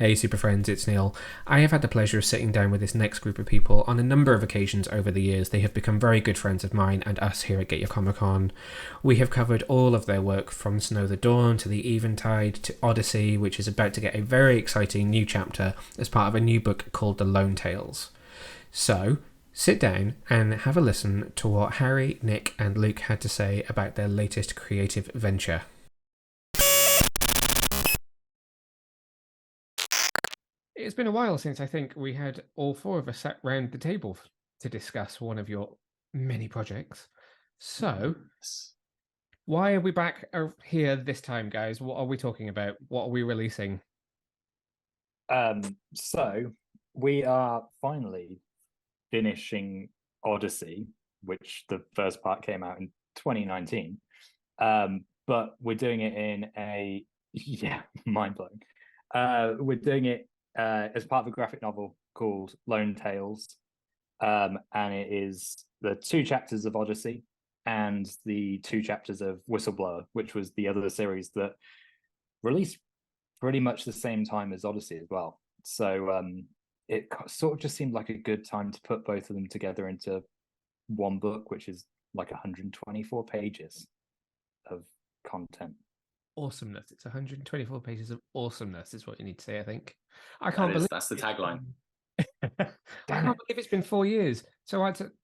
Hey, Super Friends, it's Neil. I have had the pleasure of sitting down with this next group of people on a number of occasions over the years. They have become very good friends of mine and us here at Get Your Comic Con. We have covered all of their work from Snow the Dawn to The Eventide to Odyssey, which is about to get a very exciting new chapter as part of a new book called The Lone Tales. So, sit down and have a listen to what Harry, Nick, and Luke had to say about their latest creative venture. It's been a while since I think we had all four of us sat round the table to discuss one of your many projects. So, why are we back here this time, guys? What are we talking about? What are we releasing? So we are finally finishing Odyssey, which the first part came out in 2019. But we're doing it in a mind blowing. We're doing it as part of a graphic novel called Lone Tales, and it is the 2 chapters of Odyssey and the 2 chapters of Whistleblower, which was the other series that released pretty much the same time as Odyssey as well. So it sort of just seemed like a good time to put both of them together into one book, which is like 124 pages of content. Awesomeness. It's 124 pages of awesomeness is what you need to say, I think. I can't believe that's the tagline. I can't believe it's been 4 years. So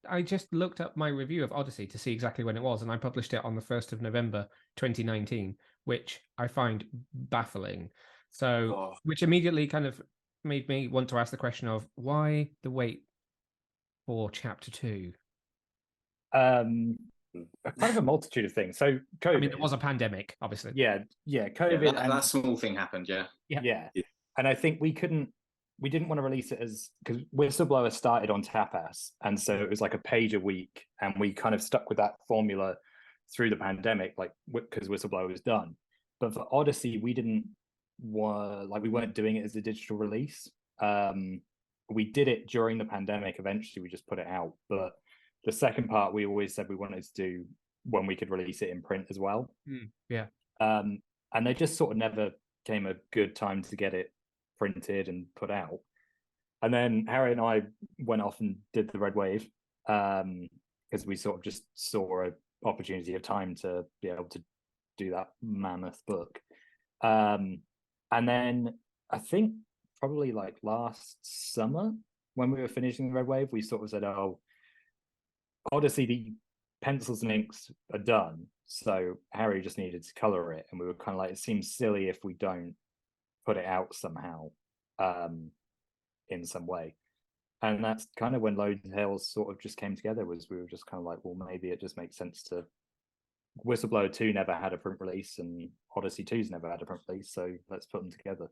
I just looked up my review of Odyssey to see exactly when it was, and I published it on the 1st of November 2019, which I find baffling. So, which immediately kind of made me want to ask the question of why the wait for chapter 2? Kind of a multitude of things. So COVID. I mean, there was a pandemic, obviously. Yeah, COVID. Yeah, that small thing happened, Yeah. And I think we didn't want to release it as, because Whistleblower started on Tapas, and so it was like a page a week, and we kind of stuck with that formula through the pandemic, like because Whistleblower was done. But for Odyssey, we weren't doing it as a digital release. We did it during the pandemic. Eventually, we just put it out, but the second part we always said we wanted to do when we could release it in print as well. And they just sort of never came a good time to get it printed and put out. And then Harry and I went off and did the Red Wave, because we sort of just saw an opportunity of time to be able to do that mammoth book. And then I think probably like last summer when we were finishing the Red Wave, we sort of said, oh, Odyssey, the pencils and inks are done, so Harry just needed to color it, and we were kind of like, it seems silly if we don't put it out somehow, in some way. And that's kind of when Lone Tales sort of just came together, was we were just kind of like, well, maybe it just makes sense to, Whistleblower 2 never had a print release, and Odyssey 2's never had a print release, so let's put them together.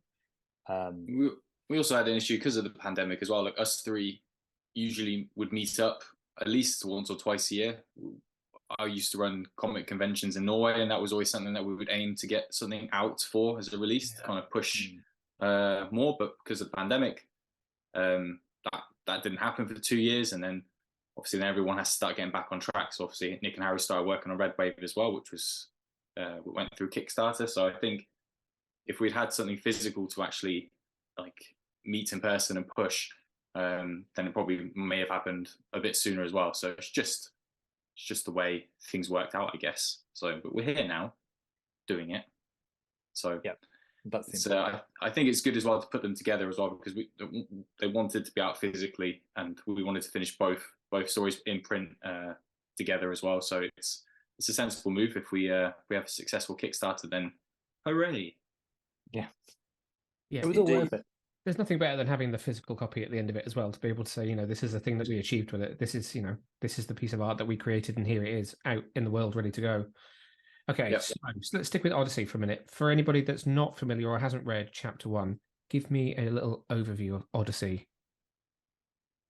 We also had an issue because of the pandemic as well. Like, us three usually would meet up at least once or twice a year. I used to run comic conventions in Norway, and that was always something that we would aim to get something out for as a release to kind of push more. But because of the pandemic, that didn't happen for 2 years, and then obviously then everyone has to start getting back on track. So obviously Nick and Harry started working on Red Wave as well, which was we went through Kickstarter. So I think if we'd had something physical to actually like meet in person and push, then it probably may have happened a bit sooner as well. So it's just the way things worked out, I guess. So, but we're here now, doing it. So yeah, that's I think it's good as well to put them together as well, because they wanted to be out physically, and we wanted to finish both stories in print together as well. So it's a sensible move. If we have a successful Kickstarter, then hooray! Yeah, it was all worth it. There's nothing better than having the physical copy at the end of it as well, to be able to say, this is the thing that we achieved with it. This is the piece of art that we created, and here it is out in the world, ready to go. Okay, so let's stick with Odyssey for a minute. For anybody that's not familiar or hasn't read Chapter 1, give me a little overview of Odyssey.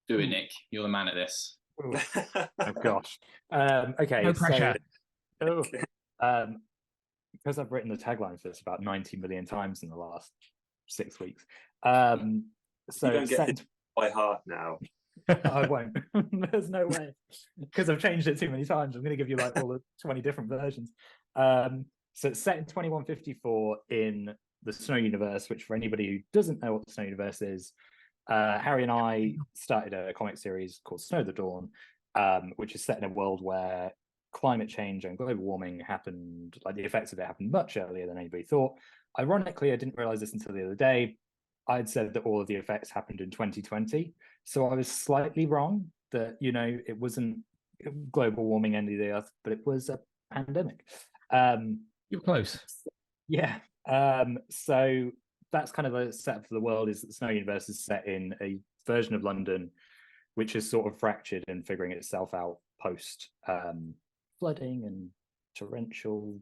Do it, Nick. You're the man at this. Oh gosh. Okay. No pressure. Because I've written the tagline for this about 90 million times in the last 6 weeks. So you don't get it by heart now. I won't. There's no way, because I've changed it too many times. I'm going to give you like all the 20 different versions. So it's set in 2154 in the Snow Universe, which for anybody who doesn't know what the Snow Universe is, Harry and I started a comic series called Snow the Dawn, which is set in a world where climate change and global warming happened, like the effects of it happened much earlier than anybody thought. Ironically, I didn't realize this until the other day. I'd said that all of the effects happened in 2020. So I was slightly wrong that, it wasn't global warming ending the earth, but it was a pandemic. You're close. Yeah. So that's kind of a setup for the world, is that the Snow Universe is set in a version of London which is sort of fractured and figuring itself out post flooding and torrential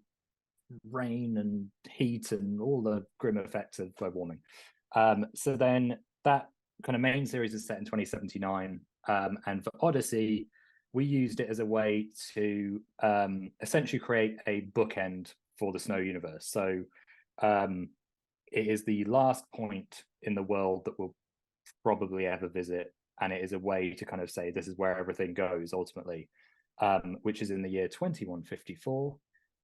rain and heat and all the grim effects of global warming. So then that kind of main series is set in 2079. And for Odyssey, we used it as a way to essentially create a bookend for the Snow Universe. So it is the last point in the world that we'll probably ever visit. And it is a way to kind of say this is where everything goes ultimately, which is in the year 2154.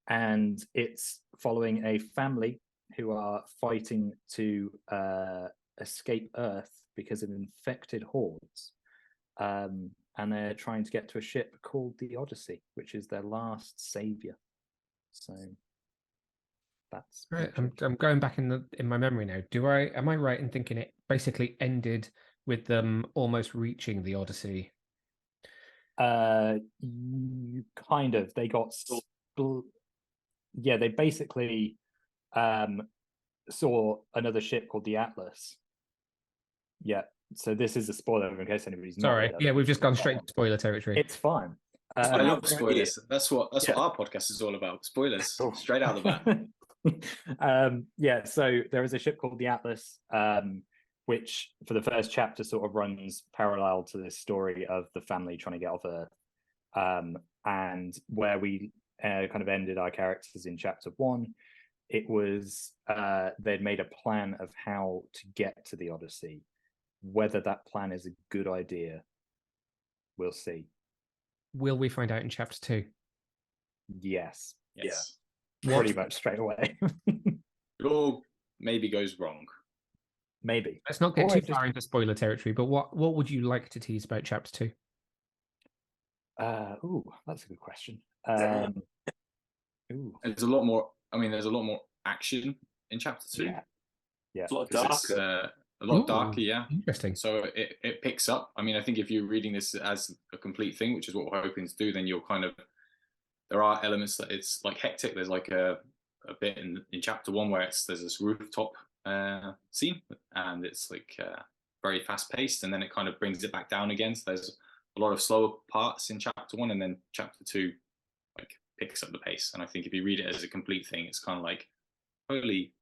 And it's following a family who are fighting to escape Earth because of infected hordes. And they're trying to get to a ship called the Odyssey, which is their last savior. So that's right. I'm going back in my memory now. Am I right in thinking it basically ended with them almost reaching the Odyssey? Kind of. They got they basically saw another ship called the Atlas. Yeah. So this is a spoiler in case anybody's not. Sorry. Yeah, we've just gone straight to spoiler territory. It's fine. I love spoilers. That's what our podcast is all about. Spoilers, straight out of the bat. So there is a ship called the Atlas, which for the first chapter sort of runs parallel to this story of the family trying to get off Earth. And where we kind of ended our characters in chapter 1, it was they'd made a plan of how to get to the Odyssey. Whether that plan is a good idea, we'll see. Will we find out in chapter 2? Yes. Yeah. Pretty much straight away. It all maybe goes wrong. Maybe. Let's not get too far into spoiler territory, but what would you like to tease about chapter 2? That's a good question. There's a lot more. There's a lot more action in chapter 2. Yeah. It's a lot darker. A lot darker, yeah. Interesting. So it picks up. I think if you're reading this as a complete thing, which is what we're hoping to do, then you'll kind of, there are elements that it's like hectic. There's like a bit in chapter 1 where there's this rooftop scene, and it's like very fast paced, and then it kind of brings it back down again. So there's a lot of slower parts in chapter 1, and then chapter 2 like picks up the pace. And I think if you read it as a complete thing, it's kind of like, holy,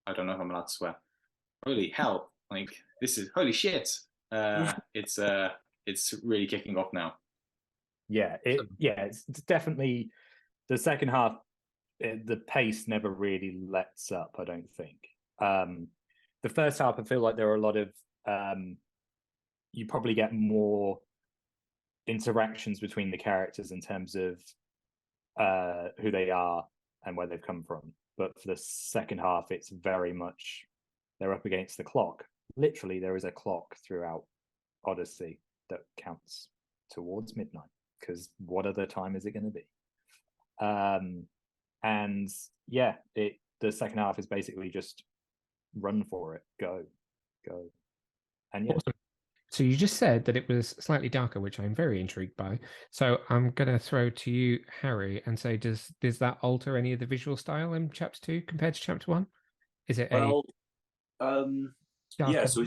I don't know if I'm allowed to swear. Holy hell! Like this is holy shit. It's really kicking off now. It's definitely the second half. The pace never really lets up, I don't think. The first half, I feel like there are a lot of you probably get more interactions between the characters in terms of who they are and where they've come from. But for the second half, it's very much they're up against the clock. Literally, there is a clock throughout Odyssey that counts towards midnight, because what other time is it going to be? And yeah, the second half is basically just run for it, go. And yeah. Awesome. So you just said that it was slightly darker, which I'm very intrigued by. So I'm going to throw to you, Harry, and say, does that alter any of the visual style in chapter 2 compared to chapter 1? Is it darker? So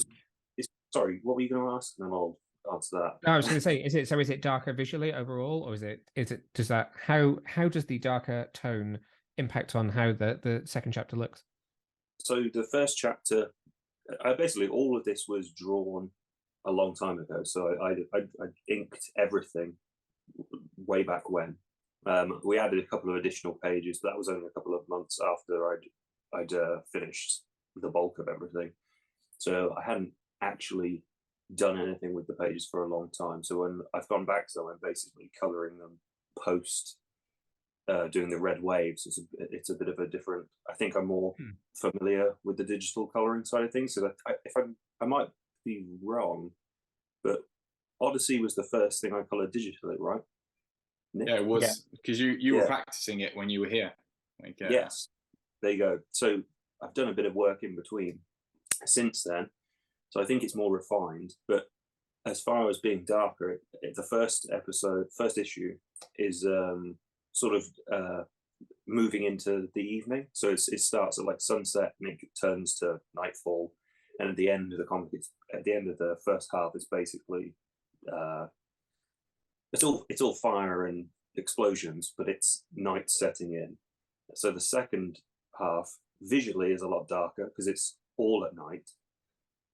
it's sorry, what were you going to ask? And then I'll answer that. No, I was going to say, is it darker visually overall, or how does the darker tone impact on how the second chapter looks? So the first chapter, basically all of this was drawn a long time ago. So I inked everything way back when. We added a couple of additional pages, but that was only a couple of months after I'd finished the bulk of everything. So I hadn't actually done anything with the pages for a long time. So when I've gone back to them, I'm basically colouring them post doing the red waves. It's a bit of a different. I think I'm more familiar with the digital coloring side of things. So I might be wrong, but Odyssey was the first thing I colored digitally, right? Nick? Yeah, it was because you were practicing it when you were here. Like, yes, there you go. So I've done a bit of work in between since then, so I think it's more refined. But as far as being darker, the first issue is sort of moving into the evening. So it starts at like sunset and it turns to nightfall, and at the end of the comic, at the end of the first half, it's basically it's all fire and explosions, but it's night setting in. So the second half visually is a lot darker because it's all at night.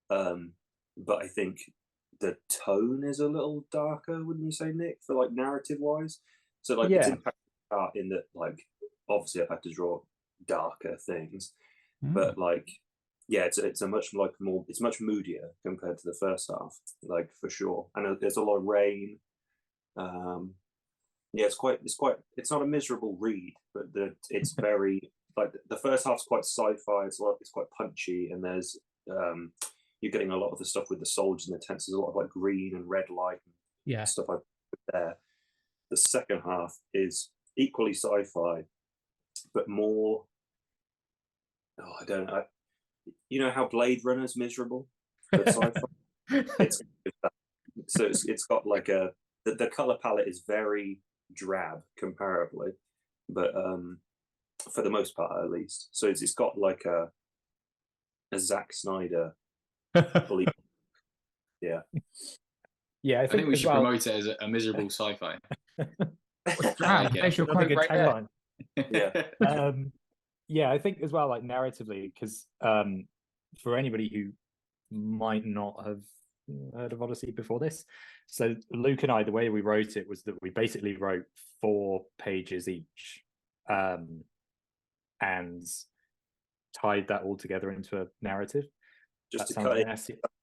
But I think the tone is a little darker, wouldn't you say, Nick, for like narrative wise? So like it's impacted in that, like, obviously I've had to draw darker things, but like it's a much it's much moodier compared to the first half, like, for sure. And there's a lot of rain. It's not a miserable read, but it's very, like, the first half's quite sci-fi. It's quite punchy, and there's you're getting a lot of the stuff with the soldiers and the tents. There's a lot of like green and red light and stuff I put there. The second half is equally sci-fi, but more. Oh, I don't know. You know how Blade Runner's miserable, but sci-fi. It's got like the color palette is very drab comparably, but for the most part at least. So it's got like a Zack Snyder. Yeah. I think we should promote it as a miserable sci-fi. There's your quote right there. I think as well, like, narratively, because for anybody who might not have heard of Odyssey before this, so Luke and I, the way we wrote it was that we basically wrote 4 pages each, and tied that all together into a narrative. Just to cut it,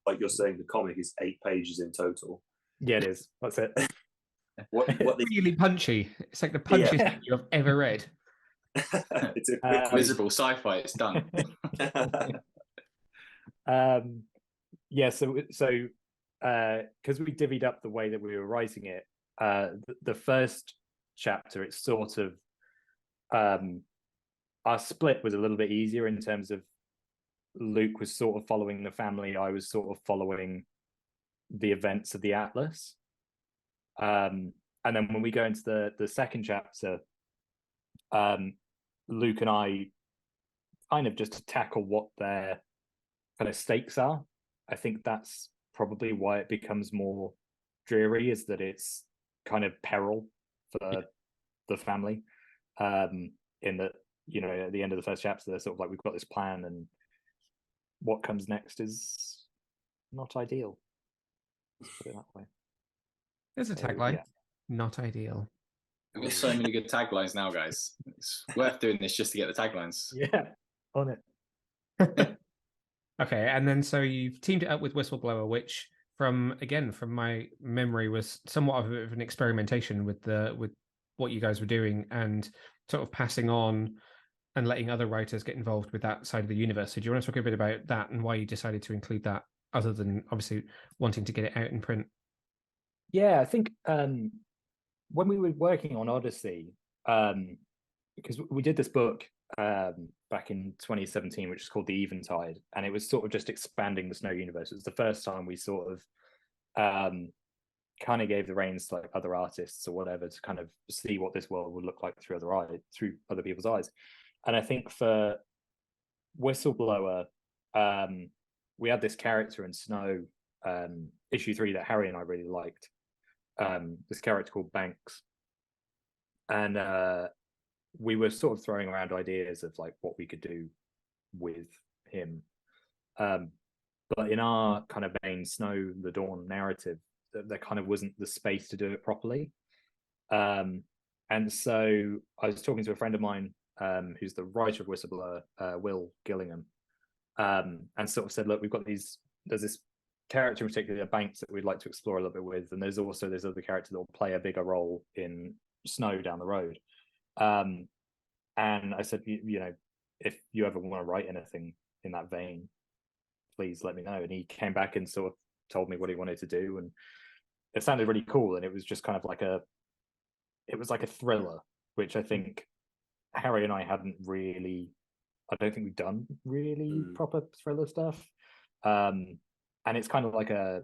like you're saying, the comic is 8 pages in total. Yeah, it is. That's it. It's really punchy. It's like the punchiest thing you've ever read. It's a quick miserable sci-fi. It's done. So because we divvied up the way that we were writing it, the first chapter, it's sort of our split was a little bit easier in terms of Luke was sort of following the family, I was sort of following the events of the Atlas. And then when we go into the second chapter, Luke and I kind of just tackle what their kind of stakes are. I think that's probably why it becomes more dreary, is that it's kind of peril for the family. In that, you know, at the end of the first chapter, they're sort of like, we've got this plan, and what comes next is not ideal. Put it that way. There's a tagline. Not ideal. We've got so many good taglines now, guys. It's worth doing this just to get the taglines. Yeah, on it. Okay, and then so you've teamed it up with Whistleblower, which from my memory was somewhat of an experimentation with what you guys were doing, and sort of passing on and letting other writers get involved with that side of the universe. So do you want to talk a bit about that and why you decided to include that, other than obviously wanting to get it out in print? Yeah, I think when we were working on Odyssey, because we did this book back in 2017, which is called The Eventide, and it was sort of just expanding the Snow universe. It was the first time we sort of kind of gave the reins to like other artists or whatever to kind of see what this world would look like through other people's eyes. And I think for Whistleblower, we had this character in Snow, issue 3, that Harry and I really liked. This character called Banks, and we were sort of throwing around ideas of like what we could do with him, but in our kind of main Snow the Dawn narrative, there kind of wasn't the space to do it properly. And so I was talking to a friend of mine who's the writer of Whistleblower, Will Gillingham, and sort of said, look, there's this character in particular, Banks, that we'd like to explore a little bit with, and there's also this other character that will play a bigger role in Snow down the road. And I said, you know, if you ever want to write anything in that vein, please let me know. And he came back and sort of told me what he wanted to do, and it sounded really cool. And it was just kind of like a thriller, which I think Harry and I hadn't really, I don't think we've done really proper thriller stuff. And it's kind of like I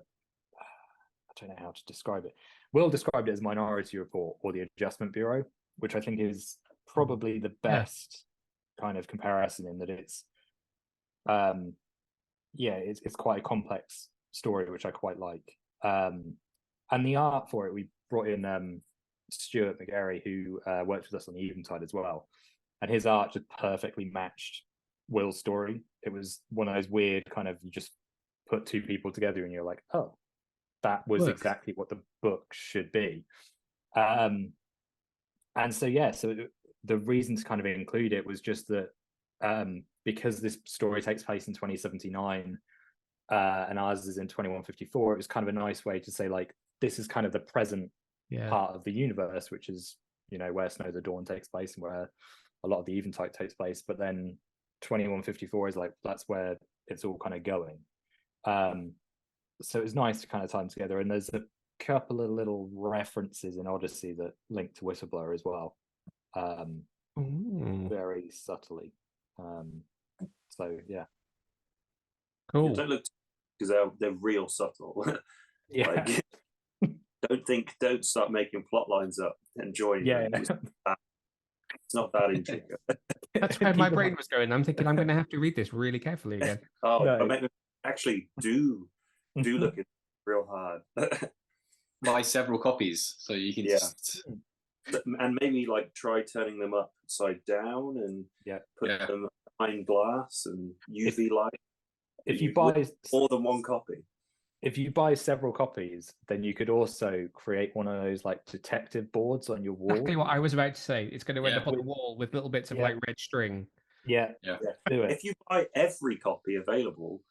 don't know how to describe it. Will described it as Minority Report or the Adjustment Bureau, which I think is probably the best kind of comparison, in that it's it's quite a complex story, which I quite like. And the art for it, we brought in Stuart McGarry, who worked with us on the Eventide as well, and his art just perfectly matched Will's story. It was one of those weird kind of, you just put two people together and you're like, oh, that was exactly what the book should be. And so the reason to kind of include it was just that because this story takes place in 2079 and ours is in 2154, it was kind of a nice way to say, like, this is kind of the present part of the universe, which is, you know, where Snow the Dawn takes place and where a lot of the Eventide takes place. But then 2154 is like, that's where it's all kind of going. So it's nice to kind of tie them together. And there's a couple of little references in Odyssey that link to Whistleblower as well, very subtly. So yeah, cool. Don't look, because they're real subtle. Yeah. Like, don't start making plot lines up and join. Yeah. It's not that intricate. That's where my brain was going. I'm thinking I'm going to have to read this really carefully again. Actually do look at it real hard. Buy several copies so you can just... And maybe like try turning them upside down and put them behind glass and UV light. If you buy more than one copy. If you buy several copies, then you could also create one of those like detective boards on your wall. Exactly what I was about to say. It's going to end up on the wall with little bits of like red string. Yeah. Do it. If you buy every copy available,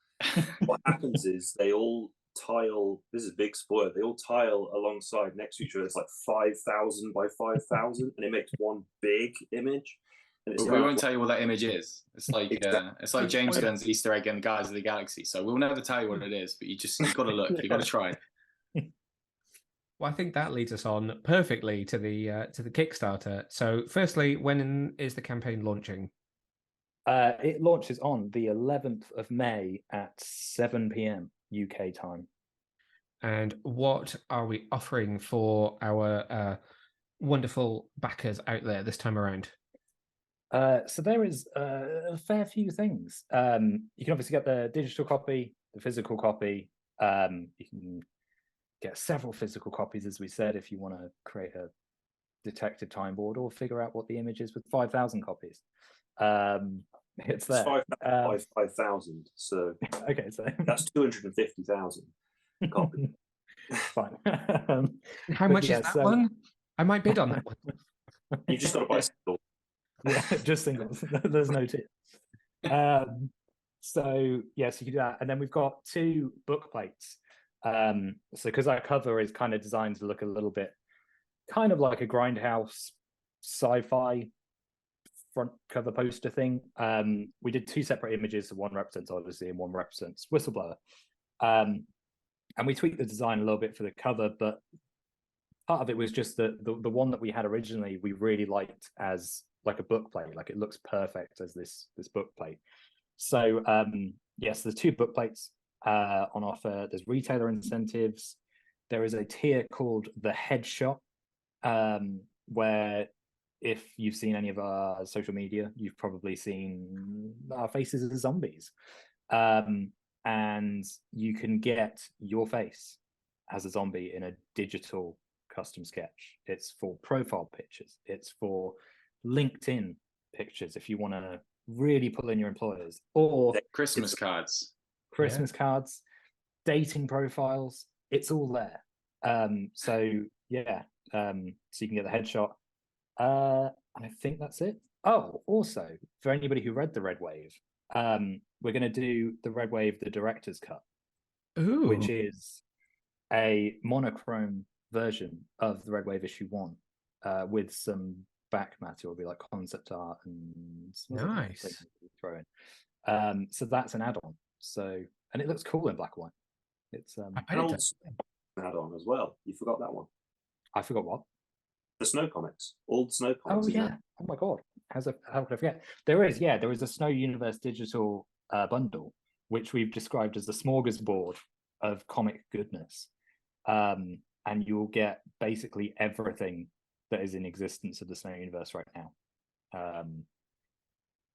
what happens is they all tile. This is a big spoiler. They all tile alongside next to each other. It's like 5,000 by 5,000, and it makes one big image. But we won't tell you what that image is. It's like it's like James Gunn's Easter egg and Guardians of the Galaxy. So we'll never tell you what it is, but you've got to look. You've got to try. Well, I think that leads us on perfectly to the Kickstarter. So, firstly, when is the campaign launching? It launches on the 11th of May at 7 p.m. UK time. And what are we offering for our wonderful backers out there this time around? So there is a fair few things. You can obviously get the digital copy, the physical copy. You can get several physical copies, as we said, if you want to create a detective time board or figure out what the image is with 5,000 copies. It's there. 5,000. So okay, so that's 250,000 copies. Fine. How much is that one? I might bid on that one. You just got to buy single. Yeah, just singles. There's no tier. So yes, you can do that. And then we've got 2 book plates. So because our cover is kind of designed to look a little bit kind of like a grindhouse sci-fi front cover poster thing, we did 2 separate images. So one represents Odyssey and one represents Whistleblower. And we tweaked the design a little bit for the cover, but part of it was just the one that we had originally we really liked as like a book plate. Like, it looks perfect as this book plate. So yes, there's 2 book plates on offer. There's retailer incentives. There is a tier called the Headshot, where if you've seen any of our social media, you've probably seen our faces as zombies. And you can get your face as a zombie in a digital custom sketch. It's for profile pictures. It's for LinkedIn pictures if you want to really pull in your employers, or Christmas cards, dating profiles. It's all there. So you can get the Headshot. And I think that's it. Oh, also, for anybody who read the Red Wave, we're going to do the Red Wave, the director's cut, which is a monochrome version of the Red Wave issue 1, with some back matter will be like concept art and Nice. things you throw in. So that's an add-on. So, and it looks cool in black and white. It's I bet And it old does. add-on as well. You forgot that one. I forgot what. The Snow comics, all the Snow comics. Oh in yeah! there. Oh my god! How could I forget? There is a Snow Universe digital bundle, which we've described as the smorgasbord of comic goodness, and you'll get basically everything that is in existence of the Snow Universe right now.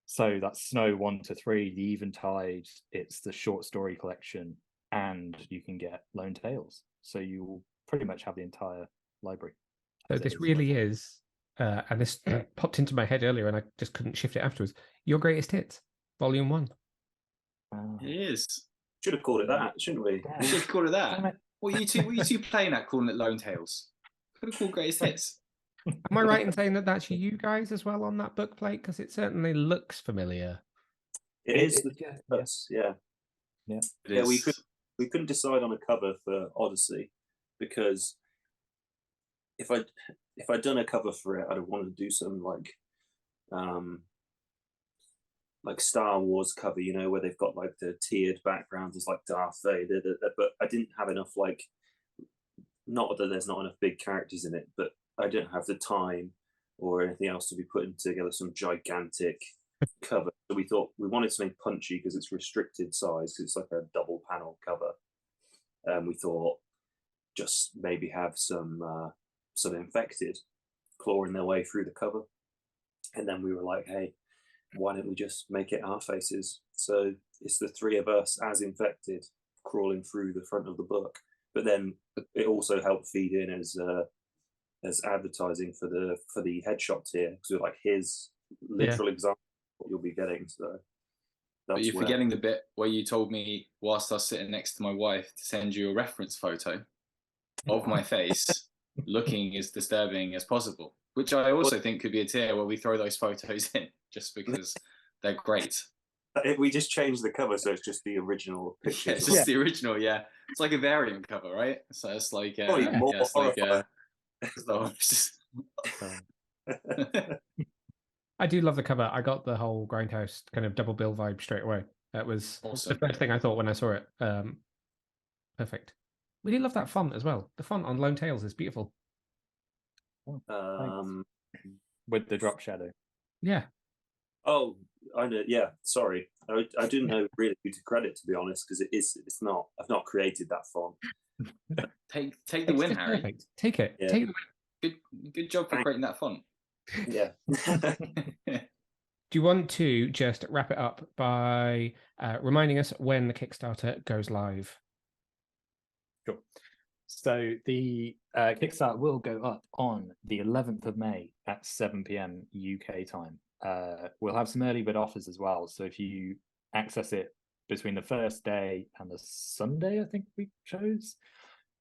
So that's Snow 1 to 3, the Eventide. It's the short story collection, and you can get Lone Tales. So you will pretty much have the entire library. So this really is, and this popped into my head earlier and I just couldn't shift it afterwards. Your Greatest Hits, Volume 1. It is. Should have called it that, shouldn't we? We should call it that. What are you two playing at, calling it Lone Tales? Could have called Greatest Hits. Am I right in saying that that's you guys as well on that book plate? Because it certainly looks familiar. It is. Yeah. We couldn't decide on a cover for Odyssey because if I'd done a cover for it, I'd have wanted to do some like Star Wars cover, where they've got like the tiered backgrounds, it's like Darth Vader, but I didn't have enough not that there's not enough big characters in it, but I didn't have the time or anything else to be putting together some gigantic cover. So we thought we wanted something punchy because it's restricted size, because it's like a double panel cover. We thought just maybe have some infected clawing their way through the cover, and then we were like, hey, why don't we just make it our faces? So it's the three of us as infected crawling through the front of the book, but then it also helped feed in as advertising for the headshot tier, because we're like, here's literal example of what you'll be getting. So but you're forgetting the bit where you told me, whilst I was sitting next to my wife, to send you a reference photo of my face looking as disturbing as possible, which I also think could be a tier where we throw those photos in just because they're great. We just changed the cover so it's just the original picture. Yeah, it's just the original, It's like a variant cover, right? So it's like I do love the cover. I got the whole Grindhouse kind of double bill vibe straight away. That was awesome. The first thing I thought when I saw it. Perfect. Really love that font as well. The font on Lone Tales is beautiful. With the drop shadow. Yeah. Oh, I know. Yeah, sorry. I didn't know really who to credit, to be honest, because it's not. I've not created that font. Take the win, Harry. Perfect. Take it. Yeah. Take the win. Good job for creating that font. Yeah. Do you want to just wrap it up by reminding us when the Kickstarter goes live? Sure. So the Kickstarter will go up on the 11th of May at 7 p.m. UK time. We'll have some early bird offers as well. So if you access it between the first day and the Sunday, I think we chose,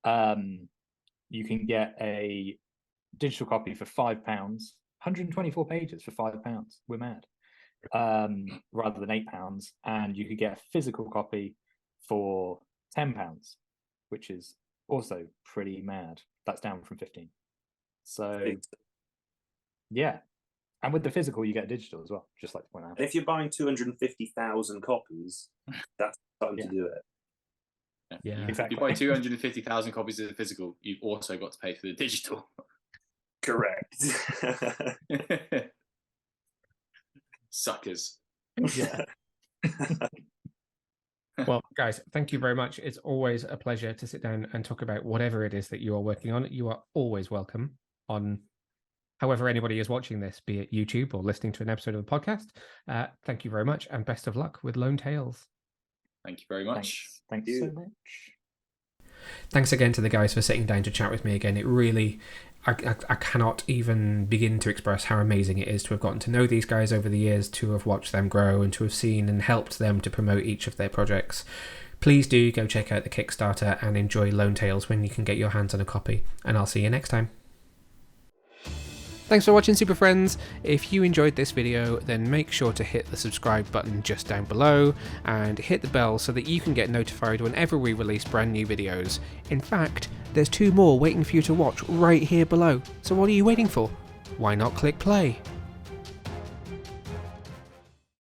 you can get a digital copy for £5, 124 pages for £5. We're mad. Rather than £8, and you could get a physical copy for £10, which is also pretty mad. That's down from 15. So yeah, and with the physical you get digital as well, just like to point out. If you're buying 250,000 copies, that's time to do it. Yeah, exactly. If you buy 250,000 copies of the physical, you've also got to pay for the digital. Correct. Suckers. Yeah. Well, guys, thank you very much. It's always a pleasure to sit down and talk about whatever it is that you are working on. You are always welcome on however anybody is watching this, be it YouTube or listening to an episode of the podcast. Thank you very much, and best of luck with Lone Tales. Thank you very much. Thank you so much. Thanks again to the guys for sitting down to chat with me again. It really, I cannot even begin to express how amazing it is to have gotten to know these guys over the years, to have watched them grow, and to have seen and helped them to promote each of their projects. Please do go check out the Kickstarter and enjoy Lone Tales when you can get your hands on a copy, and I'll see you next time. Thanks for watching, Super Friends. If you enjoyed this video, then make sure to hit the subscribe button just down below and hit the bell so that you can get notified whenever we release brand new videos. In fact, there's 2 more waiting for you to watch right here below. So what are you waiting for? why not click play?